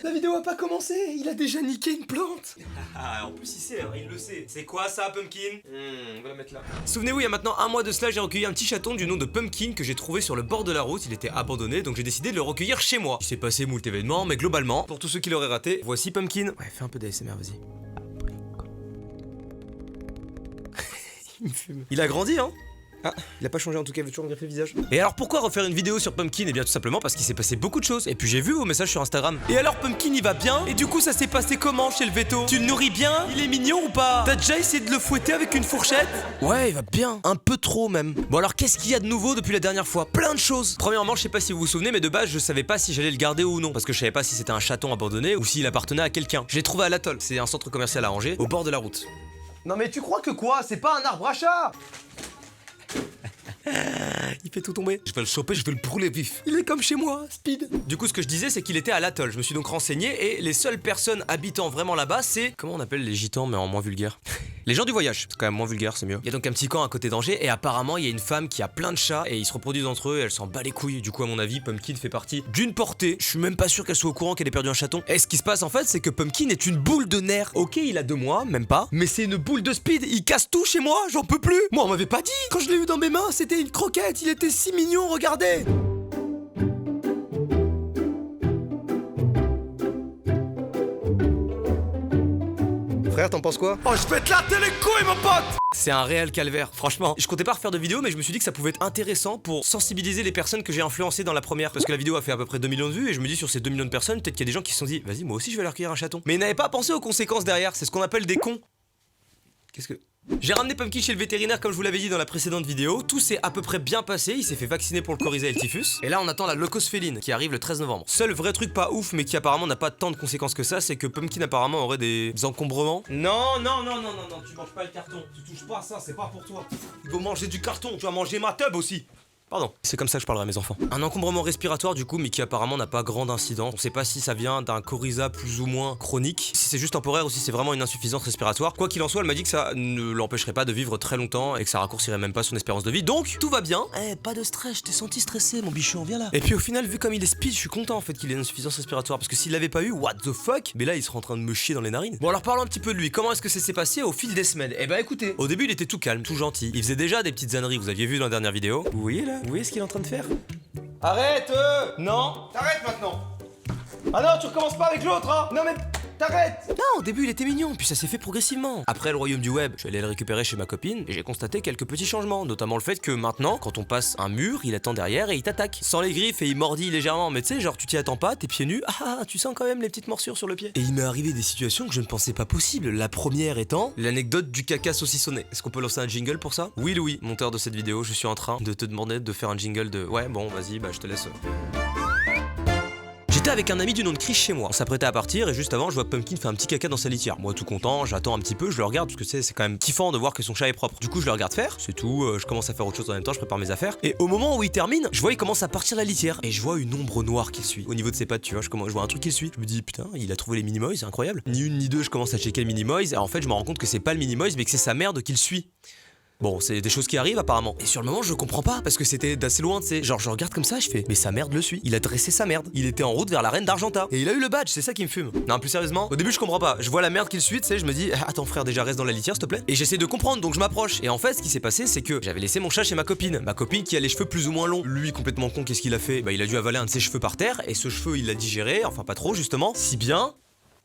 La vidéo a pas commencé, il a déjà niqué une plante. Ah, en plus il sait, il le sait. C'est quoi ça, Pumpkin? On va la mettre là. Souvenez-vous, il y a maintenant un mois de cela, j'ai recueilli un petit chaton du nom de Pumpkin que j'ai trouvé sur le bord de la route. Il était abandonné, donc j'ai décidé de le recueillir chez moi. Il s'est passé moult événements, mais globalement, pour tous ceux qui l'auraient raté, voici Pumpkin. Ouais, fais un peu d'ASMR, vas-y. Il me fume. Il a grandi, hein? Ah, il a pas changé en tout cas, il veut toujours me greffer le visage. Et alors pourquoi refaire une vidéo sur Pumpkin? Et bien tout simplement parce qu'il s'est passé beaucoup de choses. Et puis j'ai vu vos messages sur Instagram. Et alors Pumpkin il va bien? Et du coup ça s'est passé comment chez le veto? Tu le nourris bien? Il est mignon ou pas? T'as déjà essayé de le fouetter avec une fourchette? Ouais, il va bien. Un peu trop même. Bon alors qu'est-ce qu'il y a de nouveau depuis la dernière fois? Plein de choses. Premièrement, je sais pas si vous vous souvenez, mais de base je savais pas si j'allais le garder ou non. Parce que je savais pas si c'était un chaton abandonné ou s'il appartenait à quelqu'un. Je l'ai trouvé à l'Atoll. C'est un centre commercial à Angers, au bord de la route. Non mais tu crois que quoi? C'est pas un arbre à chat. Il fait tout tomber. Je vais le choper, je vais le brûler vif. Il est comme chez moi, Speed. Du coup, ce que je disais, c'est qu'il était à l'Atoll. Je me suis donc renseigné et les seules personnes habitant vraiment là-bas, c'est... Comment on appelle les gitans, mais en moins vulgaire? Les gens du voyage. C'est quand même moins vulgaire, c'est mieux. Il y a donc un petit camp à côté d'Angers et apparemment, il y a une femme qui a plein de chats et ils se reproduisent entre eux et elle s'en bat les couilles. Du coup, à mon avis, Pumpkin fait partie d'une portée. Je suis même pas sûr qu'elle soit au courant qu'elle ait perdu un chaton. Et ce qui se passe en fait, c'est que Pumpkin est une boule de nerfs. Ok, il a 2 mois, même pas. Mais c'est une boule de speed. Il casse tout chez moi, j'en peux plus. Moi, on m'avait pas dit. Quand je l'ai eu dans mes mains, c'était une croquette. Il était si mignon, regardez. Frère, t'en penses quoi? Oh, je vais te latter les couilles, mon pote! C'est un réel calvaire, franchement. Je comptais pas refaire de vidéo, mais je me suis dit que ça pouvait être intéressant pour sensibiliser les personnes que j'ai influencées dans la première. Parce que la vidéo a fait à peu près 2 millions de vues, et je me dis sur ces 2 millions de personnes, peut-être qu'il y a des gens qui se sont dit, vas-y, moi aussi je vais leur cueillir un chaton. Mais ils n'avaient pas pensé aux conséquences derrière, c'est ce qu'on appelle des cons. Qu'est-ce que... J'ai ramené Pumpkin chez le vétérinaire comme je vous l'avais dit dans la précédente vidéo. Tout s'est à peu près bien passé, il s'est fait vacciner pour le coryza et le typhus. Et là on attend la leucosphéline qui arrive le 13 novembre. Seul vrai truc pas ouf mais qui apparemment n'a pas tant de conséquences que ça, c'est que Pumpkin apparemment aurait des encombrements. Non, tu manges pas le carton, tu touches pas à ça, c'est pas pour toi. Il faut manger du carton, tu vas manger ma tub aussi. Pardon, c'est comme ça que je parlerai à mes enfants. Un encombrement respiratoire du coup, mais qui apparemment n'a pas grand incident. On sait pas si ça vient d'un coryza plus ou moins chronique, si c'est juste temporaire ou si c'est vraiment une insuffisance respiratoire. Quoi qu'il en soit, elle m'a dit que ça ne l'empêcherait pas de vivre très longtemps et que ça raccourcirait même pas son espérance de vie. Donc, tout va bien. Eh, pas de stress, je t'ai senti stressé, mon bichon, viens là. Et puis au final, vu comme il est speed, je suis content en fait qu'il ait une insuffisance respiratoire parce que s'il l'avait pas eu, what the fuck? Mais là, il serait en train de me chier dans les narines. Bon, alors parlons un petit peu de lui. Comment est-ce que ça s'est passé au fil des semaines? Eh ben écoutez, au début, il était tout calme, tout gentil. Il faisait déjà des petites âneries, vous aviez vu dans la dernière vidéo. Vous voyez là? Vous voyez ce qu'il est en train de faire? Arrête. Non. T'arrêtes maintenant. Ah non, tu recommences pas avec l'autre, hein. Non mais t'arrêtes. Non, au début il était mignon, puis ça s'est fait progressivement. Après le royaume du web, je suis allé le récupérer chez ma copine et j'ai constaté quelques petits changements, notamment le fait que maintenant, quand on passe un mur, il attend derrière et il t'attaque. Sans les griffes et il mordit légèrement, mais tu sais, genre tu t'y attends pas, t'es pieds nus, tu sens quand même les petites morsures sur le pied. Et il m'est arrivé des situations que je ne pensais pas possibles. La première étant l'anecdote du caca saucissonné. Est-ce qu'on peut lancer un jingle pour ça? Oui, Louis, monteur de cette vidéo, je suis en train de te demander de faire un jingle de... Ouais, bon, vas-y, bah je te laisse... J'étais avec un ami du nom de Chris chez moi. On s'apprêtait à partir et juste avant, je vois Pumpkin faire un petit caca dans sa litière. Moi, tout content, j'attends un petit peu, je le regarde parce que c'est quand même kiffant de voir que son chat est propre. Du coup, je le regarde faire, c'est tout. Je commence à faire autre chose en même temps, je prépare mes affaires. Et au moment où il termine, je vois il commence à partir de la litière et je vois une ombre noire qui le suit. Au niveau de ses pattes, tu vois, je vois un truc qui le suit. Je me dis putain, il a trouvé les Minimoys, c'est incroyable. Ni une ni deux, je commence à checker le Minimoys. Et en fait, je me rends compte que c'est pas le Minimoys, mais que c'est sa merde qui le suit. Bon, c'est des choses qui arrivent apparemment. Et sur le moment, je comprends pas parce que c'était d'assez loin, tu sais. Genre, je regarde comme ça, je fais, mais sa merde le suit. Il a dressé sa merde. Il était en route vers la reine d'Argenta. Et il a eu le badge, c'est ça qui me fume. Non, plus sérieusement, au début, je comprends pas. Je vois la merde qu'il suit, tu sais, je me dis, attends frère, déjà reste dans la litière, s'il te plaît. Et j'essaie de comprendre, donc je m'approche. Et en fait, ce qui s'est passé, c'est que j'avais laissé mon chat chez ma copine. Ma copine qui a les cheveux plus ou moins longs. Lui, complètement con, qu'est-ce qu'il a fait? Bah, il a dû avaler un de ses cheveux par terre. Et ce cheveu, il l'a digéré, enfin pas trop, justement. Si bien.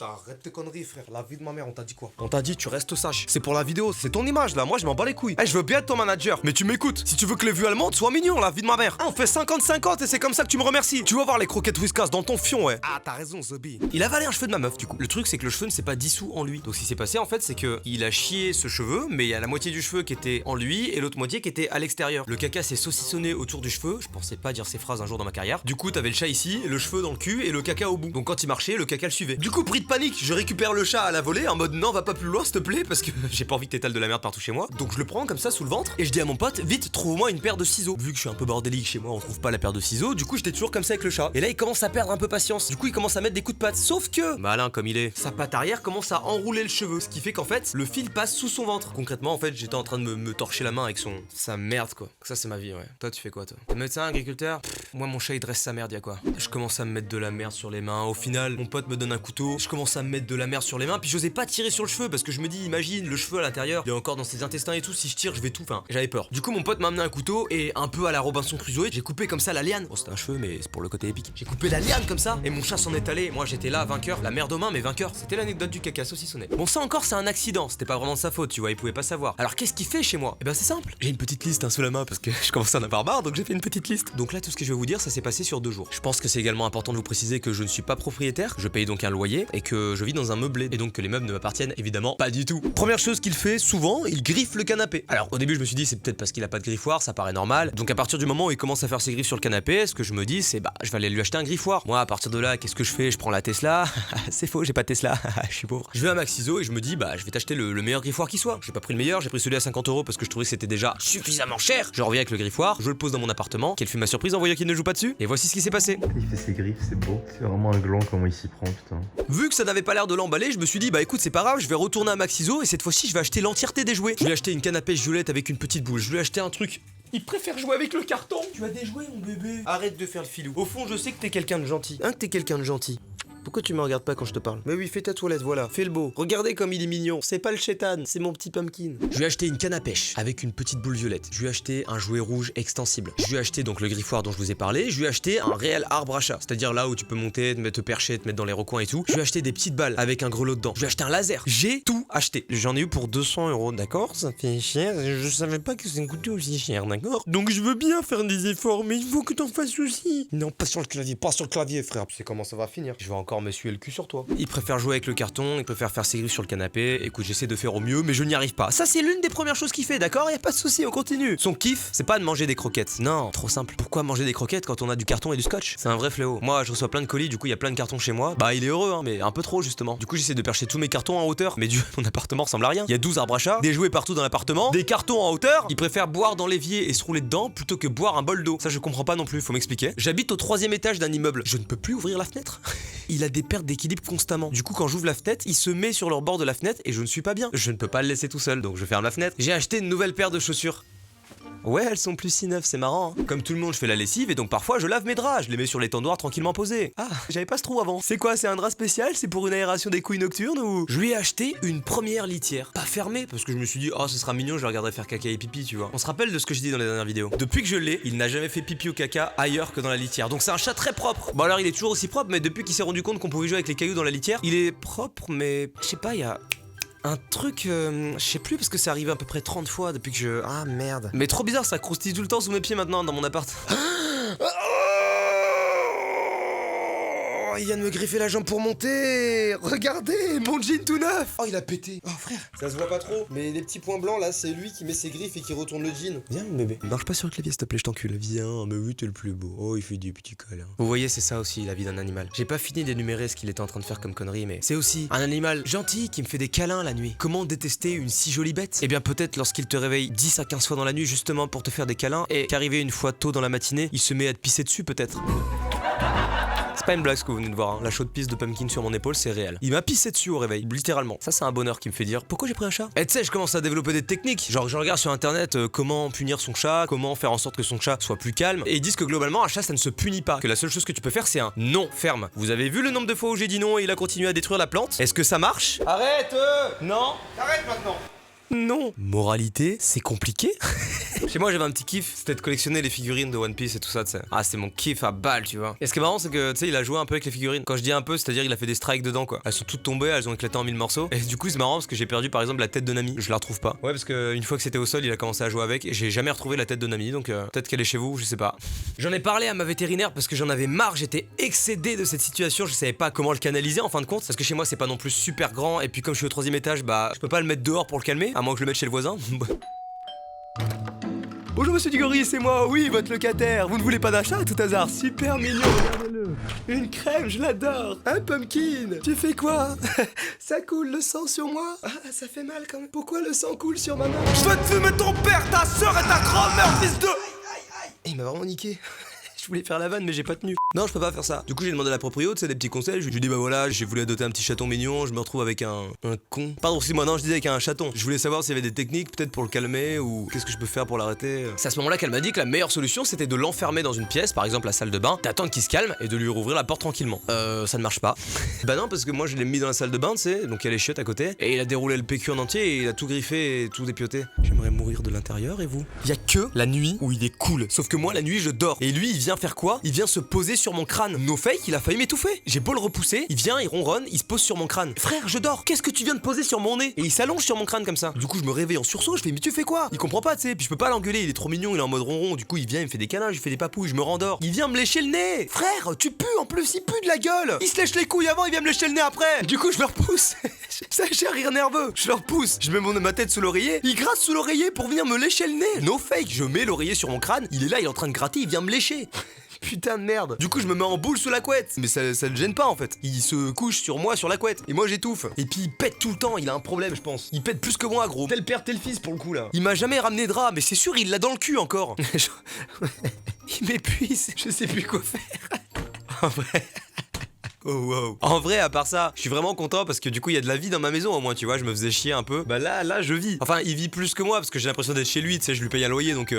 Arrête tes conneries, frère. La vie de ma mère, on t'a dit quoi? On t'a dit, tu restes sage. C'est pour la vidéo, c'est ton image là. Moi, je m'en bats les couilles. Je veux bien être ton manager, mais tu m'écoutes. Si tu veux que les vues allemandes soient mignon, la vie de ma mère. On fait 50-50 et c'est comme ça que tu me remercies. Tu vas voir les croquettes Whiskas dans ton fion, ouais. Ah, t'as raison, Zobi. Il a avalé un cheveu de ma meuf, du coup. Le truc, c'est que le cheveu ne s'est pas dissous en lui. Donc, ce qui s'est passé, en fait, c'est que il a chié ce cheveu, mais il y a la moitié du cheveu qui était en lui et l'autre moitié qui était à l'extérieur. Le caca s'est saucissonné autour du cheveu. Je pensais pas dire ces phrases un jour dans ma carrière. Du coup, t'avais le chat ici, le cheveu dans le cul et le caca au bout. Donc, quand il marchait, le caca le suivait. Du coup, pris de panique, je récupère le chat à la volée en mode non, va pas plus loin s'il te plaît, parce que j'ai pas envie que t'étales de la merde partout chez moi. Donc je le prends comme ça sous le ventre et je dis à mon pote, vite, trouve-moi une paire de ciseaux. Vu que je suis un peu bordélique chez moi, on trouve pas la paire de ciseaux, du coup j'étais toujours comme ça avec le chat. Et là il commence à perdre un peu patience, du coup il commence à mettre des coups de patte. Sauf que, malin comme il est, sa patte arrière commence à enrouler le cheveu, ce qui fait qu'en fait le fil passe sous son ventre. Concrètement en fait j'étais en train de me torcher la main avec sa merde quoi. Ça c'est ma vie ouais. Toi tu fais quoi toi? T'es médecin, agriculteur? Moi mon chat il dresse sa merde, y'a quoi? Je commence à me mettre de la merde sur les mains. Au final mon pote me donne un couteau, je commence à me mettre de la merde sur les mains, puis j'osais pas tirer sur le cheveu parce que je me dis imagine le cheveu à l'intérieur, il est encore dans ses intestins et tout, si je tire je vais tout, enfin j'avais peur. Du coup mon pote m'a amené un couteau et un peu à la Robinson Crusoe, j'ai coupé comme ça la liane. Bon c'était un cheveu mais c'est pour le côté épique. J'ai coupé la liane comme ça et mon chat s'en est allé. Moi j'étais là vainqueur, la merde aux mains mais vainqueur. C'était l'anecdote du caca saucissonné. Bon ça encore c'est un accident, c'était pas vraiment de sa faute, tu vois, il pouvait pas savoir. Alors qu'est-ce qu'il fait chez moi? Eh ben c'est simple, j'ai une petite liste sous la main parce que je commence à en avoir marre, donc j'ai fait une petite liste. Donc là tout ce que je vais vous dire ça s'est passé sur 2 jours. Je pense que c'est également important de vous préciser que je ne suis pas propriétaire, je paye donc un loyer et que je vis dans un meublé et donc que les meubles ne m'appartiennent évidemment pas du tout. Première chose qu'il fait souvent, il griffe le canapé. Alors au début je me suis dit c'est peut-être parce qu'il a pas de griffoir, ça paraît normal. Donc à partir du moment où il commence à faire ses griffes sur le canapé, ce que je me dis c'est bah je vais aller lui acheter un griffoir. Moi à partir de là qu'est-ce que je fais? Je prends la Tesla. C'est faux, j'ai pas de Tesla, je suis pauvre. Je vais à Maxiso et je me dis bah je vais t'acheter le meilleur griffoir qui soit. J'ai pas pris le meilleur, j'ai pris celui à 50 € parce que je trouvais que c'était déjà suffisamment cher. Je reviens avec le griffoir, je le pose dans mon appartement. Quelle fut ma surprise en voyant qu'il ne joue pas dessus? Et voici ce qui s'est passé. Il fait ses griffes, c'est beau. C'est vraiment un gland comment il s'y prend, putain. Vu que ça n'avait pas l'air de l'emballer, je me suis dit bah écoute c'est pas grave, je vais retourner à Maxiso et cette fois-ci je vais acheter l'entièreté des jouets. Je lui ai acheté une canne à pêche violette avec une petite boule, je lui ai acheté un truc. Il préfère jouer avec le carton. Tu as des jouets mon bébé. Arrête de faire le filou. Au fond je sais que t'es quelqu'un de gentil. Hein que t'es quelqu'un de gentil. Pourquoi tu me regardes pas quand je te parle? Mais oui, fais ta toilette, voilà. Fais le beau. Regardez comme il est mignon. C'est pas le chétan, c'est mon petit pumpkin. Je lui ai acheté une canne à pêche avec une petite boule violette. Je lui ai acheté un jouet rouge extensible. Je lui ai acheté donc le griffoir dont je vous ai parlé. Je lui ai acheté un réel arbre à chat. C'est-à-dire là où tu peux monter, te percher, te mettre dans les recoins et tout. Je lui ai acheté des petites balles avec un grelot dedans. Je lui ai acheté un laser. J'ai tout acheté. J'en ai eu pour 200 €, d'accord? Ça fait cher. Je savais pas que ça coûtait aussi cher, d'accord? Donc je veux bien faire des efforts, mais il faut que t'en fasses aussi. Non, pas sur le clavier, frère. Tu sais comment ça va finir? Je vais encore me suer le cul sur toi. Il préfère jouer avec le carton, il préfère faire ses griffes sur le canapé. Écoute, j'essaie de faire au mieux, mais je n'y arrive pas. Ça, c'est l'une des premières choses qu'il fait, d'accord? Y a pas de souci, on continue. Son kiff, c'est pas de manger des croquettes. Non, trop simple. Pourquoi manger des croquettes quand on a du carton et du scotch? C'est un vrai fléau. Moi, je reçois plein de colis, du coup, il y a plein de cartons chez moi. Bah, il est heureux, hein, mais un peu trop, justement. Du coup, j'essaie de percher tous mes cartons en hauteur. Mais mon appartement ressemble à rien. Il y a 12 arbres à chat, des jouets partout dans l'appartement, des cartons en hauteur. Il préfère boire dans l'évier et se rouler dedans plutôt que boire un bol d'eau. Ça, je comprends pas non plus, faut m'expliquer. J'habite au 3e étage d'un immeuble. Je ne peux plus ouvrir la fenêtre. Il a des pertes d'équilibre constamment. Du coup, quand j'ouvre la fenêtre, il se met sur le bord de la fenêtre et je ne suis pas bien. Je ne peux pas le laisser tout seul, donc je ferme la fenêtre. J'ai acheté une nouvelle paire de chaussures. Ouais, elles sont plus si neuves, c'est marrant. Hein. Comme tout le monde, je fais la lessive et donc parfois je lave mes draps, je les mets sur l'étendoir tranquillement posés. Ah, j'avais pas ce trou avant. C'est quoi, c'est un drap spécial? C'est pour une aération des couilles nocturnes ou? Je lui ai acheté une première litière. Pas fermée, parce que je me suis dit, oh, ce sera mignon, je le regarderai faire caca et pipi, tu vois. On se rappelle de ce que je dis dans les dernières vidéos. Depuis que je l'ai, il n'a jamais fait pipi ou caca ailleurs que dans la litière. Donc c'est un chat très propre. Bon alors il est toujours aussi propre, mais depuis qu'il s'est rendu compte qu'on pouvait jouer avec les cailloux dans la litière, il est propre, mais je sais pas, il y a un truc, je sais plus parce que c'est arrivé à peu près 30 fois depuis que je... Ah merde. Mais trop bizarre, ça croustille tout le temps sous mes pieds maintenant dans mon appart. Oh, il vient de me griffer la jambe pour monter. Regardez, mon jean tout neuf. Oh, il a pété. Oh frère, ça se voit pas trop, mais les petits points blancs là, c'est lui qui met ses griffes et qui retourne le jean. Viens mon bébé. Marche pas sur le clavier s'il te plaît, je t'encule. Viens, mais oui, t'es le plus beau. Oh, il fait des petits câlins. Vous voyez, c'est ça aussi la vie d'un animal. J'ai pas fini d'énumérer ce qu'il était en train de faire comme connerie, mais c'est aussi un animal gentil qui me fait des câlins la nuit. Comment détester une si jolie bête? Eh bien peut-être lorsqu'il te réveille 10 à 15 fois dans la nuit justement pour te faire des câlins et qu'arrivé une fois tôt dans la matinée, il se met à te pisser dessus peut-être. C'est pas une blague ce que vous venez de voir, hein. La chaude pisse de Pumpkin sur mon épaule, c'est réel. Il m'a pissé dessus au réveil, littéralement. Ça, c'est un bonheur qui me fait dire pourquoi j'ai pris un chat. Et tu sais, je commence à développer des techniques. Genre, je regarde sur internet comment punir son chat, comment faire en sorte que son chat soit plus calme. Et ils disent que globalement, un chat, ça ne se punit pas. Que la seule chose que tu peux faire, c'est un non ferme. Vous avez vu le nombre de fois où j'ai dit non et il a continué à détruire la plante? Est-ce que ça marche? Arrête! Non! Arrête maintenant! Non. Moralité, c'est compliqué. Chez moi j'avais un petit kiff, c'était de collectionner les figurines de One Piece et tout ça, tu sais. Ah, c'est mon kiff à balle, tu vois. Et ce qui est marrant, c'est que tu sais, il a joué un peu avec les figurines. Quand je dis un peu, c'est-à-dire il a fait des strikes dedans quoi. Elles sont toutes tombées, elles ont éclaté en 1000 morceaux. Et du coup, c'est marrant parce que j'ai perdu par exemple la tête de Nami. Je la retrouve pas. Ouais, parce que une fois que c'était au sol, il a commencé à jouer avec et j'ai jamais retrouvé la tête de Nami, donc peut-être qu'elle est chez vous, je sais pas. J'en ai parlé à ma vétérinaire parce que j'en avais marre, j'étais excédé de cette situation, je savais pas comment le canaliser en fin de compte. Parce que chez moi, c'est pas non plus super grand et puis comme je suis au 3e étage, bah je peux pas le mettre dehors pour le calmer, à moins que je le mette chez le voisin. Bonjour monsieur Dugory, c'est moi, oui, votre locataire. Vous ne voulez pas d'achat à tout hasard? Super mignon, regardez-le. Une crème, je l'adore. Un pumpkin. Tu fais quoi? Ça coule le sang sur moi? Ah, ça fait mal quand même. Pourquoi le sang coule sur ma main? Je veux te fumer ton père, ta soeur et ta grand-mère, fils de... Il m'a vraiment niqué. Je voulais faire la vanne mais j'ai pas tenu. Non, je peux pas faire ça. Du coup, j'ai demandé à la proprio, tu sais, des petits conseils. Je lui ai dit, bah voilà, j'ai voulu adopter un petit chaton mignon. Je me retrouve avec un con. Pardon, excuse-moi, non, je disais avec un chaton. Je voulais savoir s'il y avait des techniques peut-être pour le calmer ou qu'est-ce que je peux faire pour l'arrêter. C'est à ce moment-là qu'elle m'a dit que la meilleure solution c'était de l'enfermer dans une pièce, par exemple la salle de bain, d'attendre qu'il se calme et de lui rouvrir la porte tranquillement. Ça ne marche pas. Bah non, parce que moi je l'ai mis dans la salle de bain, tu sais, donc il y a les chiottes à côté. Et il a déroulé le PQ en entier et il a tout griffé et tout dépioté. J'aimerais mourir de l'intérieur et vous? Il y a que la nuit où il est cool. Sauf que moi la nuit je dors. Et lui il vient faire quoi? Il vient se poser sur mon crâne. No fake, il a failli m'étouffer. J'ai beau le repousser, il vient, il ronronne, il se pose sur mon crâne. Frère, je dors, qu'est-ce que tu viens de poser sur mon nez? Et il s'allonge sur mon crâne comme ça. Du coup, je me réveille en sursaut, je fais, mais tu fais quoi? Il comprend pas, tu sais, puis je peux pas l'engueuler, il est trop mignon, il est en mode ronron. Du coup, il vient, il me fait des câlins, je lui fais des papouilles, je me rendors. Il vient me lécher le nez. Frère, tu pues en plus, il pue de la gueule. Il se lèche les couilles avant, il vient me lécher le nez après. Du coup, je le repousse. Ça, j'ai un rire nerveux. Je le repousse, je mets ma tête sous l'oreiller. Il gratte sous l'oreiller pour venir me lécher le nez. No fake, je mets l'oreiller sur mon crâne, il est là, il est en train de gratter, il vient me lécher. Putain de merde. Du coup je me mets en boule sous la couette. Mais ça le gêne pas en fait. Il se couche sur moi sur la couette. Et moi j'étouffe. Et puis il pète tout le temps. Il a un problème je pense. Il pète plus que moi gros. Tel père tel fils pour le coup là. Il m'a jamais ramené de drap. Mais c'est sûr il l'a dans le cul encore. Il m'épuise. Je sais plus quoi faire. En vrai. Oh wow. En vrai, à part ça, je suis vraiment content parce que du coup, il y a de la vie dans ma maison au moins, tu vois. Je me faisais chier un peu. Bah là, je vis. Enfin, il vit plus que moi parce que j'ai l'impression d'être chez lui, tu sais, je lui paye un loyer donc.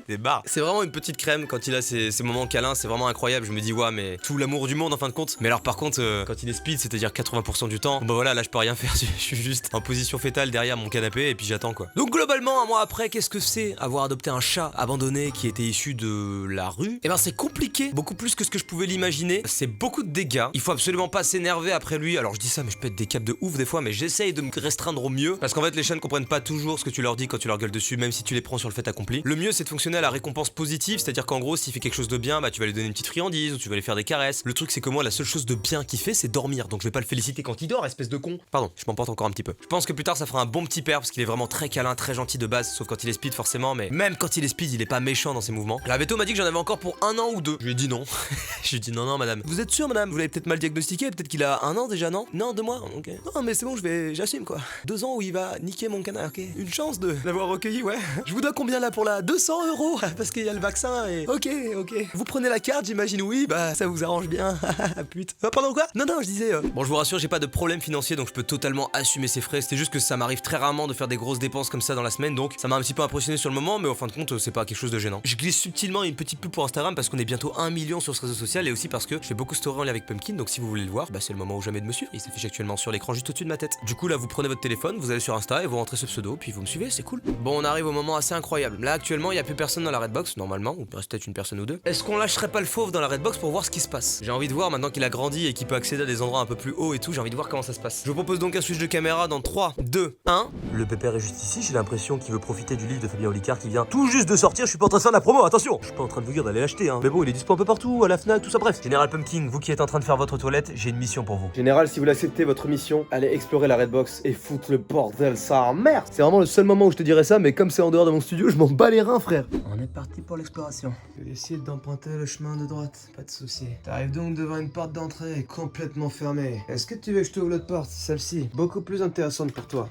Des barres. C'est vraiment une petite crème quand il a ces moments câlins, c'est vraiment incroyable. Je me dis, ouais, mais tout l'amour du monde en fin de compte. Mais alors, par contre, quand il est speed, c'est-à-dire 80% du temps, bah voilà, là je peux rien faire. Je suis juste en position fétale derrière mon canapé et puis j'attends quoi. Donc, globalement, un mois après, qu'est-ce que c'est avoir adopté un chat abandonné qui était issu de la rue? Eh ben, c'est compliqué, beaucoup plus que ce que je pouvais l'imaginer. C'est beaucoup de dégâts. Il faut absolument pas s'énerver après lui. Alors, je dis ça, mais je pète des câbles de ouf des fois, mais j'essaye de me restreindre au mieux. Parce qu'en fait, les chats ne comprennent pas toujours ce que tu leur dis quand tu leur gueules dessus, même si tu les prends sur le fait accompli. Le mieux, c'est de fonctionner à la récompense positive, c'est-à-dire qu'en gros s'il fait quelque chose de bien, bah tu vas lui donner une petite friandise ou tu vas lui faire des caresses. Le truc c'est que moi la seule chose de bien qu'il fait c'est dormir, donc je vais pas le féliciter quand il dort, espèce de con. Pardon, je m'emporte encore un petit peu. Je pense que plus tard ça fera un bon petit père parce qu'il est vraiment très câlin, très gentil de base, sauf quand il est speed forcément, mais même quand il est speed il est pas méchant dans ses mouvements. La veto m'a dit que j'en avais encore pour 1 an ou 2. Je lui ai dit non. Je lui ai dit non madame. Vous êtes sûre madame? Vous l'avez peut-être mal diagnostiqué, peut-être qu'il a 1 an déjà, non? Non, 2 mois, ok. Non mais c'est bon, j'assume quoi. 2 ans où il va niquer mon canard, ok. Une chance de l'avoir recueilli, ouais. Je vous dois combien là pour la 200 € parce qu'il y a le vaccin et... Ok. Vous prenez la carte, j'imagine, oui, bah ça vous arrange bien. Putain. Pardon quoi? Non, je disais... Bon, je vous rassure, j'ai pas de problème financier, donc je peux totalement assumer ces frais. C'était juste que ça m'arrive très rarement de faire des grosses dépenses comme ça dans la semaine, donc ça m'a un petit peu impressionné sur le moment, mais au fin de compte, c'est pas quelque chose de gênant. Je glisse subtilement une petite pub pour Instagram parce qu'on est bientôt 1 million sur ce réseau social et aussi parce que je fais beaucoup de stories en lien avec Pumpkin, donc si vous voulez le voir, bah c'est le moment ou jamais de me suivre. Il s'affiche actuellement sur l'écran juste au-dessus de ma tête. Du coup, là, vous prenez votre téléphone, vous allez sur Insta et vous rentrez ce pseudo, puis vous me suivez, c'est cool. Bon, on arrive au moment assez incroyable. Là, actuellement, il y a plus personne dans la Redbox, normalement, ou peut-être une personne ou deux. Est-ce qu'on lâcherait pas le fauve dans la Redbox pour voir ce qui se passe? J'ai envie de voir maintenant qu'il a grandi et qu'il peut accéder à des endroits un peu plus hauts et tout, j'ai envie de voir comment ça se passe. Je vous propose donc un switch de caméra dans 3, 2, 1. Le pépère est juste ici, j'ai l'impression qu'il veut profiter du livre de Fabien Olicard qui vient tout juste de sortir, je suis pas en train de faire de la promo, attention! Je suis pas en train de vous dire d'aller l'acheter, hein. Mais bon, il est dispo un peu partout, à la Fnac, tout ça, bref. Général Pumpkin, vous qui êtes en train de faire votre toilette, j'ai une mission pour vous. Général, si vous l'acceptez, votre mission, allez explorer la Redbox et foutre le bordel, ça en merde. C'est vraiment le seul moment où je te dirais ça, mais comme c'est en dehors de mon studio, je m'en bats les reins, frère. On est parti pour l'exploration. Je vais essayer d'emprunter le chemin de droite, pas de souci. T'arrives donc devant une porte d'entrée complètement fermée. Est-ce que tu veux que je t'ouvre l'autre porte, celle-ci? Beaucoup plus intéressante pour toi.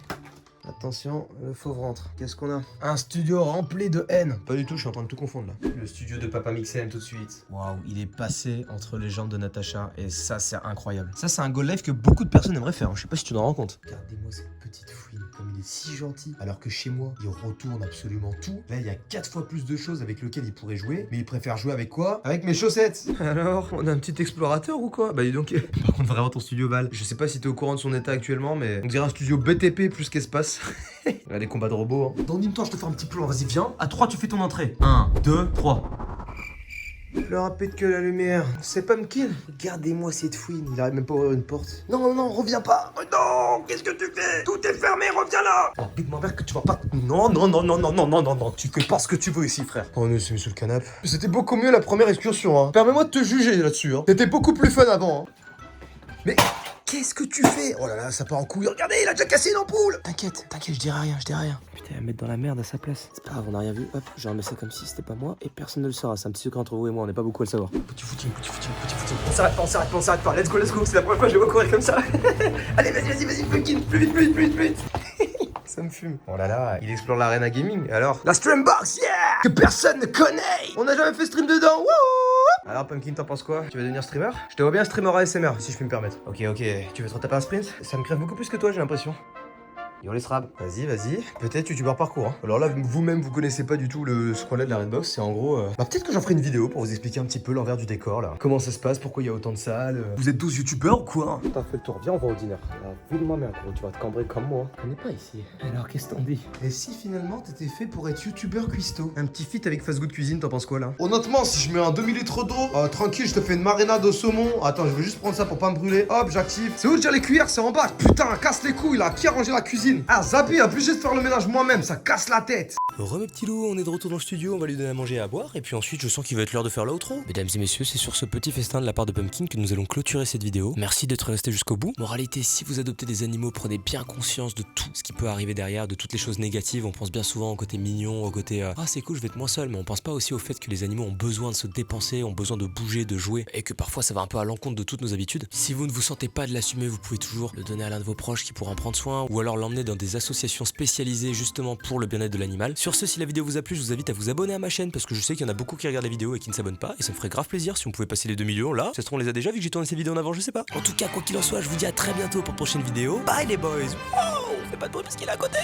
Attention, le fauve rentre. Qu'est-ce qu'on a? Un studio rempli de haine. Pas du tout, je suis en train de tout confondre là. Le studio de Papa Mixem tout de suite. Waouh, il est passé entre les jambes de Natacha et ça c'est incroyable. Ça c'est un goal life que beaucoup de personnes aimeraient faire, je sais pas si tu t'en rends compte. Regardez-moi cette petite fouine, comme il est si gentil. Alors que chez moi, il retourne absolument tout. Là, il y a 4 fois plus de choses avec lesquelles il pourrait jouer. Mais il préfère jouer avec quoi? Avec mes chaussettes. Alors, on a un petit explorateur ou quoi? Bah dis donc. Par contre, vraiment ton studio Val. Je sais pas si t'es au courant de son état actuellement, mais on dirait un studio BTP plus qu'espace. Là, les combats de robots. Hein. Dans une temps, je te fais un petit plan. Vas-y, viens. À 3, tu fais ton entrée. 1, 2, 3. Le rapide que la lumière. C'est Pumpkin. Regardez-moi cette fouine. Il arrive même pas à ouvrir une porte. Non, reviens pas. Oh non, qu'est-ce que tu fais? Tout est fermé, reviens là. Oh, big ma mère que tu vas pas. Non. Tu fais pas ce que tu veux ici, frère. Oh, on s'est mis sur le canapé. C'était beaucoup mieux la première excursion. Hein. Permets-moi de te juger là-dessus. Hein. C'était beaucoup plus fun avant. Hein. Mais Qu'est-ce que tu fais? Oh là là, ça part en couille. Regardez, il a déjà cassé une ampoule. T'inquiète, je dirai rien, Putain, elle va me mettre dans la merde à sa place. C'est pas grave, on a rien vu. Hop, je remets ça comme si c'était pas moi et personne ne le saura. C'est un petit secret entre vous et moi, on n'est pas beaucoup à le savoir. Petit footing. On s'arrête pas. Let's go. C'est la première fois que je vais courir comme ça. Allez, vas-y, Pumpkin, plus vite. Ça me fume. Oh là là, il explore l'arena gaming. Alors, la Streambox, yeah! Que personne ne connaît! On n'a jamais fait stream dedans, wouh! Alors, Pumpkin, t'en penses quoi? Tu vas devenir streamer? Je te vois bien streamer ASMR, si je puis me permettre. Ok, tu veux te retaper un sprint? Ça me crève beaucoup plus que toi, j'ai l'impression. Yo les Srab, vas-y. Peut-être youtubeur parcours. Hein. Alors là, vous-même, vous connaissez pas du tout ce qu'on-là de la Redbox. C'est en gros. Peut-être que j'en ferai une vidéo pour vous expliquer un petit peu l'envers du décor là. Comment ça se passe, pourquoi il y a autant de salles. Vous êtes 12 youtubeurs ou quoi? T'as fait le tour, viens, on va au dîner. Vu de ma mère, gros, tu vas te cambrer comme moi. On n'est pas ici. Alors, qu'est-ce que t'en dis? Et si finalement t'étais fait pour être youtubeur cuistot? Un petit feat avec Fast Good Cuisine, t'en penses quoi là? Honnêtement, si je mets un demi-litre d'eau, tranquille, je te fais une marinade au saumon. Attends, je veux juste prendre ça pour pas me brûler. Hop, j'active. C'est où déjà les cuillères? C'est en bas. Putain, casse les couilles là. Qui a rangé la cuisine? Ah, Zappy, obligé de faire le ménage moi-même, ça casse la tête. Mes petits loups, on est de retour dans le studio, on va lui donner à manger et à boire, et puis ensuite je sens qu'il va être l'heure de faire l'outro. Mesdames et messieurs, c'est sur ce petit festin de la part de Pumpkin que nous allons clôturer cette vidéo. Merci d'être resté jusqu'au bout. Moralité, si vous adoptez des animaux, prenez bien conscience de tout ce qui peut arriver derrière, de toutes les choses négatives. On pense bien souvent au côté mignon, au côté ah c'est cool, je vais être moins seul, mais on pense pas aussi au fait que les animaux ont besoin de se dépenser, ont besoin de bouger, de jouer, et que parfois ça va un peu à l'encontre de toutes nos habitudes. Si vous ne vous sentez pas de l'assumer, vous pouvez toujours le donner à l'un de vos proches qui pourra en prendre soin, ou alors l'emmener dans des associations spécialisées justement pour le bien-être de l'animal. Sur ce, si la vidéo vous a plu, je vous invite à vous abonner à ma chaîne parce que je sais qu'il y en a beaucoup qui regardent la vidéo et qui ne s'abonnent pas, et ça me ferait grave plaisir si on pouvait passer les 2 millions là. Ça se trouve on les a déjà vu que j'ai tourné ces vidéos en avant, je sais pas. En tout cas, quoi qu'il en soit, je vous dis à très bientôt pour une prochaine vidéo. Bye les boys. Wow, on fait pas de bruit parce qu'il est à côté.